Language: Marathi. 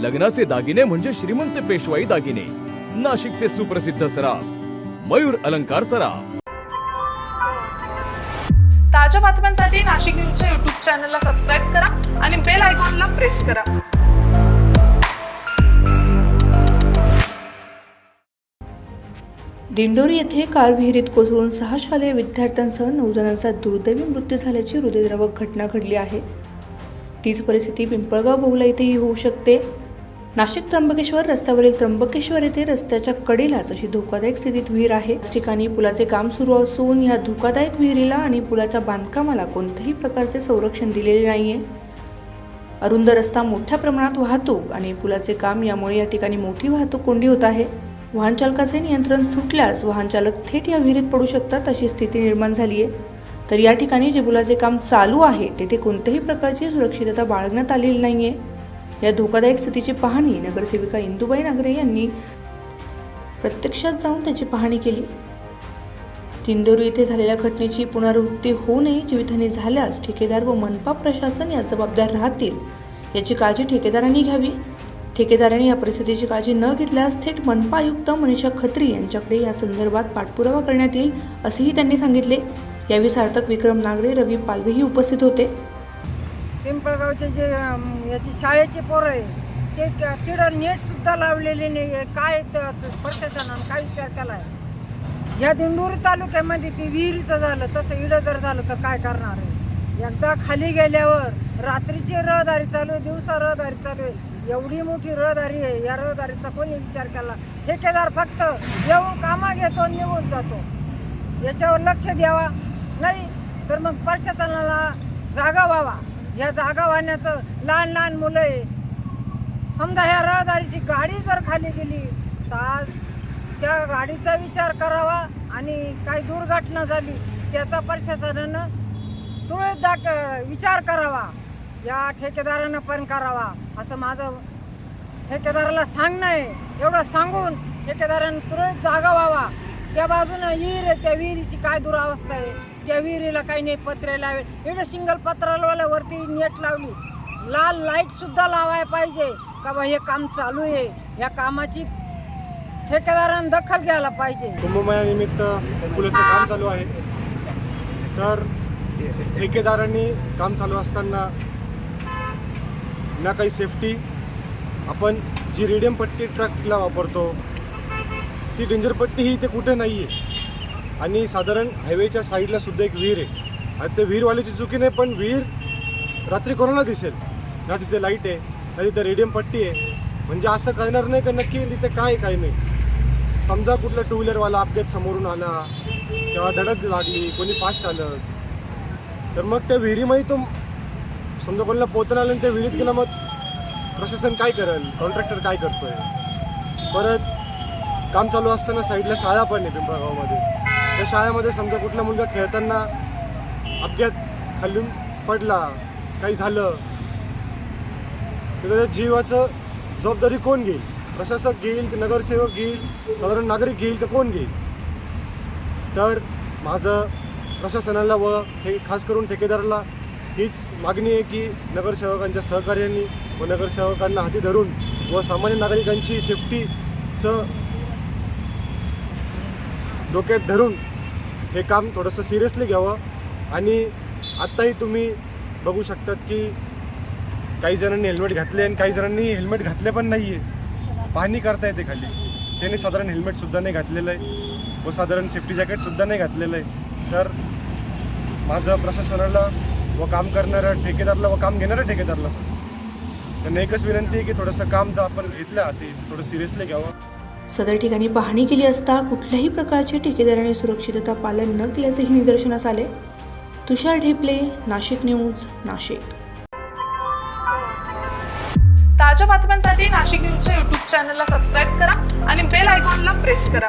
लग्नाचे दागिने म्हणजे श्रीमंत पेशवाई दागिने, नाशिकचे सुप्रसिद्ध सराफ मयूर अलंकार सराफ। ताज्या बातम्यांसाठी नाशिक न्यूजच्या YouTube चॅनलला सबस्क्राईब करा आणि बेल आयकॉनला प्रेस करा। दिंडोरी येथे कार विहिरीत कोसळून 6 शालेय विद्यार्थ्यांसह 9 जणांचा दुर्दैवी मृत्यू झाल्याची हृदयद्रावक घटना घडली आहे। तीच परिस्थिती पिंपळगाव बहुला येथेही होऊ शकते। नाशिक त्र्यंबकेश्वर रस्त्यावरील त्र्यंबकेश्वर येथे रस्त्याच्या कडेलाच अशी धोकादायक स्थितीत विहीर आहे। या ठिकाणी पुलाचे काम सुरू असून या धोकादायक विहिरीला आणि पुलाच्या बांधकामाला कोणत्याही प्रकारचे संरक्षण दिलेले नाहीये। अरुंद रस्ता, मोठ्या प्रमाणात वाहतूक आणि पुलाचे काम यामुळे या ठिकाणी मोठी वाहतूक कोंडी होत आहे। वाहन चालकाचे नियंत्रण सुटल्यास वाहन चालक थेट या विहिरीत पडू शकतात अशी स्थिती निर्माण झाली आहे। तर या ठिकाणी जे पुलाचे काम चालू आहे तेथे कोणत्याही प्रकारची सुरक्षितता बाळगण्यात आलेली नाहीये। या धोकादायक स्थितीची पाहणी नगरसेविका इंदुबाई नागरे यांनी प्रत्यक्षात जाऊन त्याची पाहणी केली। दिंडोरी येथे झालेल्या घटनेची पुनरावृत्ती होऊ नये, जीवितहानी झाल्यास ठेकेदार व मनपा प्रशासन या जबाबदार राहतील याची काळजी ठेकेदारांनी घ्यावी। ठेकेदारांनी या परिस्थितीची काळजी न घेतल्यास थेट मनपा आयुक्त मनीषा खत्री यांच्याकडे या संदर्भात पाठपुरावा करण्यात येईल असेही त्यांनी सांगितले। यावेळी सार्थक विक्रम नागरे, रवी पालवेही उपस्थित होते। पिंपळगावचे जे याची शाळेचे पोरं आहे ते तिथं नेट सुद्धा लावलेले नाही आहे। काय प्रशासनानं काय विचार केला आहे? या दिंडोरी तालुक्यामध्ये ती विहिरीचं झालं तसं इडं जर झालं तर काय करणार आहे? एकदा खाली गेल्यावर रात्रीची रहदारी चालू आहे, दिवसा रहदारी चालू आहे, एवढी मोठी रहदारी आहे। या रहदारीचा कोणी विचार केला? ठेकेदार फक्त येऊन कामा घेतो निघून जातो, याच्यावर लक्ष द्यावा नाही तर मग प्रशासनाला जागा व्हावा। या जागा वाहण्याचं लहान लहान मुलं आहे, समजा ह्या रहदारीची गाडी जर खाली गेली तर त्या गाडीचा विचार करावा आणि काही दुर्घटना झाली त्याचा प्रशासनानं तुरंत विचार करावा, या ठेकेदारानं पण करावा असं माझं ठेकेदाराला सांगणं आहे। एवढं सांगून ठेकेदारानं तुरंत जागा व्हावा। त्या बाजूनं विहीर आहे, त्या विहिरीची काय दुरावस्था आहे, त्या विहिरीला काही नाही पत्रे लावे, एवढं सिंगल पत्राला वरती नेट लावली, लाल लाईट सुद्धा लावायला पाहिजे का बा हे काम चालू आहे। या कामाची ठेकेदारानं दखल घ्यायला पाहिजे। कुंभमेळ्यानिमित्त पुलाचं काम चालू आहे, तर ठेकेदारांनी काम चालू असताना ना काही सेफ्टी, आपण जी रेडियम पट्टी ट्रकला वापरतो ती डेंजर पट्टी ही इथे कुठे नाही आहे। आणि साधारण हायवेच्या साईडला सुद्धा एक विहीर आहे। आता ते विहीरवाल्याची चुकी नाही, पण विहीर रात्री कोणाला दिसेल ना तिथे लाईट आहे ना तिथे रेडियम पट्टी आहे, म्हणजे असं कळणार नाही का नक्की तिथे काय काय नाही। समजा कुठला टू व्हीलरवाला अपघात समोरून आला किंवा धडक लागली, कोणी फास्ट आलं तर मग त्या विहिरीमध्ये तो समजा कोणाला पोहता आलं आणि त्या विहिरीत गेला, मग प्रशासन काय करेल, कॉन्ट्रॅक्टर काय करतोय? परत काम चालू असताना साईडला शाळा पण आहे पिंपळगावमध्ये, त्या शाळेमध्ये समजा कुठला मुलगा खेळताना अपघात खालून पडला, काही झालं तर त्याच्या जीवाचं जबाबदारी कोण घेईल? प्रशासक घेईल की नगरसेवक घेईल, साधारण नागरिक घेईल का कोण घेईल? तर माझं प्रशासनाला व हे खास करून ठेकेदाराला हीच मागणी आहे की नगरसेवकांच्या सहकार्याने व नगरसेवकांना हाती धरून व सामान्य नागरिकांची सेफ्टीचं डोक्यात धरून हे काम थोडंसं सिरियसली घ्यावं। आणि आत्ताही तुम्ही बघू शकतात की काही जणांनी हेल्मेट घातले आणि काही जणांनी हेल्मेट घातले पण नाही आहे। पाहणी करता येते खाली, त्यांनी साधारण हेल्मेटसुद्धा नाही घातलेलं आहे व साधारण सेफ्टी जॅकेटसुद्धा नाही घातलेलं आहे। तर माझं प्रशासनाला व काम करणाऱ्या ठेकेदारला व काम घेणाऱ्या ठेकेदारला त्यांना एकच विनंती आहे की थोडंसं काम जर आपण घेतलं ते थोडं सिरियसली घ्यावं। सदर ठिकाणी पाहणी केली असता कुठल्याही प्रकारची ठेकेदाराने सुरक्षितता पालन न केल्याचेही निदर्शनास आले। तुषार ढेपले, नाशिक न्यूज, नाशिक। ताज्या बातम्यांसाठी नाशिक न्यूजच्या YouTube चॅनलला सबस्क्राईब करा आणि बेल आयकॉनला प्रेस करा।